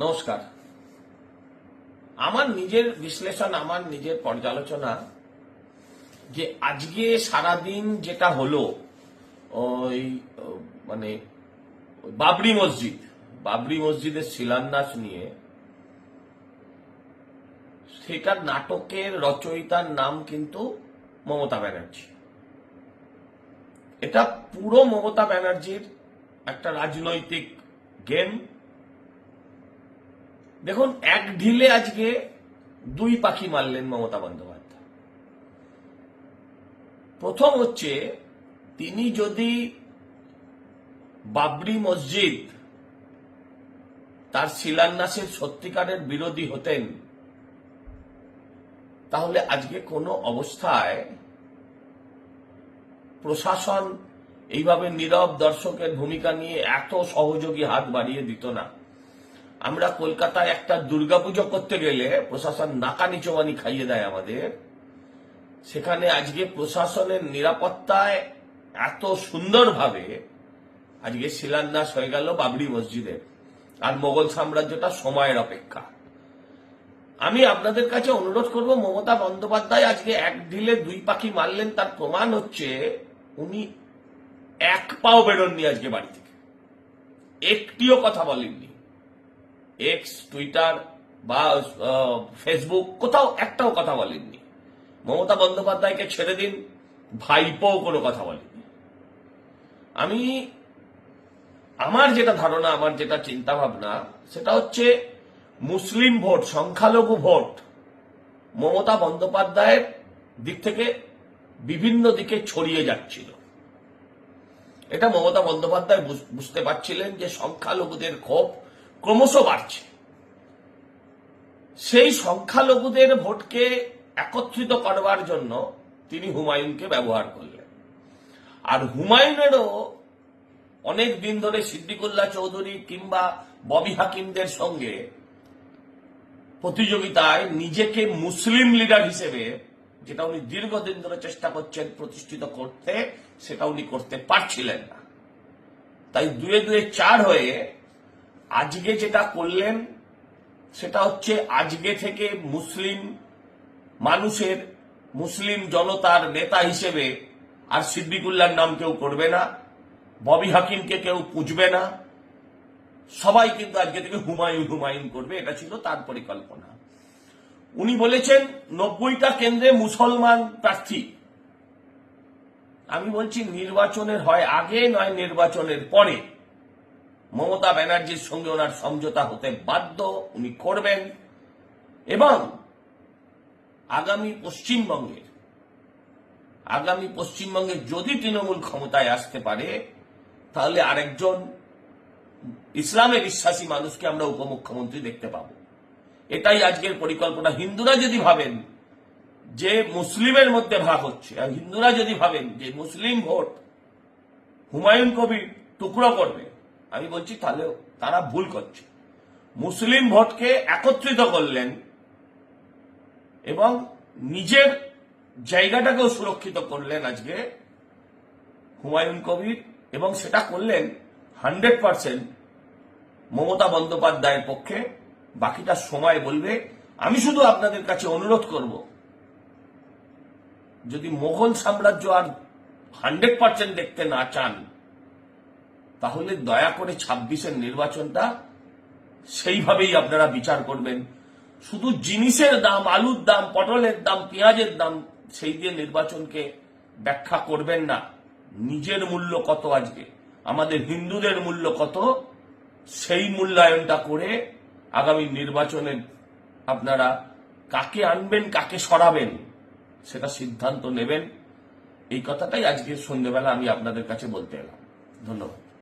নমস্কার। আমার নিজের বিশ্লেষণ, আমার নিজের পর্যালোচনা যে আজকে সারাদিন যেটা হলো ওই মানে বাবরি মসজিদের শিলান্যাস নিয়ে, সেটার নাটকের রচয়িতার নাম কিন্তু মমতা ব্যানার্জি। এটা পুরো মমতা ব্যানার্জির একটা রাজনৈতিক গেম। দেখুন, এক ঢিলে আজকে দুই পাখি মারলেন মমতা বন্দ্যোপাধ্যায়। প্রথম হচ্ছে, তিনি যদি বাবরি মসজিদ তার শিলান্যাসের সত্যিকারের বিরোধী হতেন, তাহলে আজকে কোনো অবস্থায় প্রশাসন এইভাবে নীরব দর্শকের ভূমিকা নিয়ে এত সহযোগী হাত বাড়িয়ে দিত না। আমরা কলকাতায় একটা দুর্গাপুজো করতে গেলে প্রশাসন নাকানি চোবানি খাইয়ে দেয় আমাদের। সেখানে আজকে প্রশাসনের নিরাপত্তায় এত সুন্দরভাবে আজকে শিলান্যাস হয়ে গেল বাবরি মসজিদের, আর মোগল সাম্রাজ্যটা সময়ের অপেক্ষা। আমি আপনাদের কাছে অনুরোধ করব, মমতা বন্দ্যোপাধ্যায় আজকে এক ঢিলে দুই পাখি মারলেন, তার প্রমাণ হচ্ছে উনি এক পাও বেরোননি আজকে বাড়ি থেকে, একটিও কথা বলেননি। এক্স, টুইটার বা ফেসবুক, কোথাও একটাও কথা বলেননি। মমতা বন্দ্যোপাধ্যায়কে ছেড়ে দিন, ভাইপোও কোনো কথা বলেননি। আমার যেটা ধারণা, আমার যেটা চিন্তা ভাবনা, সেটা হচ্ছে মুসলিম ভোট, সংখ্যালঘু ভোট মমতা বন্দ্যোপাধ্যায়ের দিক থেকে বিভিন্ন দিকে ছড়িয়ে যাচ্ছিল। এটা মমতা বন্দ্যোপাধ্যায় বুঝতে পারছিলেন যে সংখ্যালঘুদের ক্ষোভ ক্রমশ বাড়ছে। সেই সংখ্যালঘুদের ভোটকে একত্রিত করবার জন্য তিনি হুমায়ুনকে ব্যবহার করলেন। আর হুমায়ুনেরও অনেক দিন ধরে সিদ্দিকুল্লাহ চৌধুরী কিংবা ববি হাকিমদের সঙ্গে প্রতিযোগিতায় নিজেকে মুসলিম লিডার হিসেবে, যেটা উনি দীর্ঘদিন ধরে চেষ্টা করছেন প্রতিষ্ঠিত করতে, সেটা উনি করতে পারছিলেন না। তাই দুয়ে দুয়ে চার হয়ে আজকে যেটা করলেন, সেটা হচ্ছে আজকে থেকে মুসলিম মানুষের, মুসলিম জনতার নেতা হিসেবে আর সিদ্দিকুল্লাহর নাম কেউ করবে না, ববি হাকিমকে কেউ পুঁজবে না, সবাই কিন্তু আজকে থেকে হুমায়ুন হুমায়ুন করবে। এটা ছিল তার পরিকল্পনা। উনি বলেছেন 90টা কেন্দ্রে মুসলমান প্রার্থী। আমি বলছি, নির্বাচনের হয় আগে নয় নির্বাচনের পরে মমতা ব্যানার্জির সঙ্গে ওনার সমঝোতা হতে বাধ্য, উনি করবেন। এবং আগামী পশ্চিমবঙ্গে যদি তৃণমূল ক্ষমতায় আসতে পারে, তাহলে আরেকজন ইসলামে বিশ্বাসী মানুষকে আমরা উপমুখ্যমন্ত্রী দেখতে পাব। এটাই আজকের পরিকল্পনা। হিন্দুরা যদি ভাবেন যে মুসলিমের মধ্যে ভাগ হচ্ছে, আর হিন্দুরা যদি ভাবেন যে মুসলিম ভোট হুমায়ুন কবির টুকরো করবে, আমি বলছি তাহলে তারা ভুল করছে। মুসলিম ভোটকে একত্রিত করলেন এবং নিজের জায়গাটাকেও সুরক্ষিত করলেন আজকে হুমায়ুন কবির, এবং সেটা করলেন 100% মমতা বন্দ্যোপাধ্যায়ের পক্ষে। বাকিটা সময় বলবে। আমি শুধু আপনাদের কাছে অনুরোধ করব, যদি মোগল সাম্রাজ্য আর 100% দেখতে না চান, তাহলে দয়া করে 26-এর নির্বাচনটা সেইভাবেই আপনারা বিচার করবেন। শুধু জিনিসের দাম, আলুর দাম, পটলের দাম, পেঁয়াজের দাম, সেই দিয়ে নির্বাচনকে ব্যাখ্যা করবেন না। নিজের মূল্য কত, আজকে আমাদের হিন্দুদের মূল্য কত, সেই মূল্যায়নটা করে আগামী নির্বাচনে আপনারা কাকে আনবেন, কাকে সরাবেন, সেটা সিদ্ধান্ত নেবেন। এই কথাটাই আজকে সন্ধ্যেবেলা আমি আপনাদের কাছে বলতে এলাম। ধন্যবাদ।